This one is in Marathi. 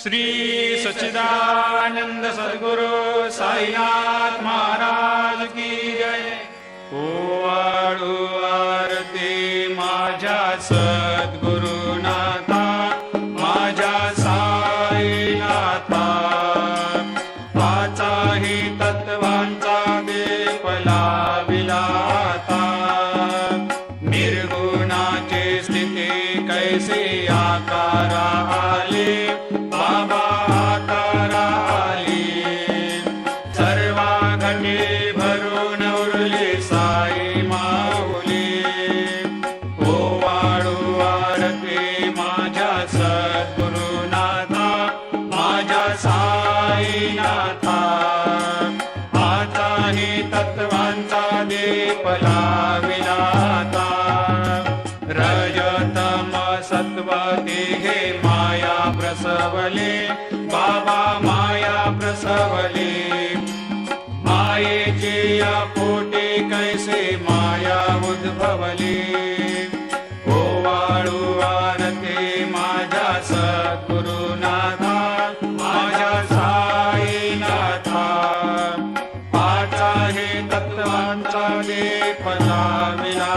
श्री सच्चिदानंद सद्गुरु साईनाथ महाराज की जय। ओवाळू आरती माझ्या सद्गुरुनाथा, माझ्या साईनाथा, पाचाही तत्वांचा दीप लाविला आता। निर्गुणाची स्थिती कैसे आकारा आले, बाबा आकारा आले। सर्वा घटे भरून उरले साई माऊली। ओवाळू आरती माझ्या सद्गुरुनाथा, माझ्या साईनाथा, आताही तत्वांचा दीप लाविला आता। रजतम सत्व तिघे माया प्रसवले, बाबा माया प्रसवले। मायेची या पोटी कैसे माया उद्भवली। ओवाळू आरती माझ्या सद्गुरुनाथा, माझ्या साईनाथा, पाचाही तत्वांचा दीप लाविला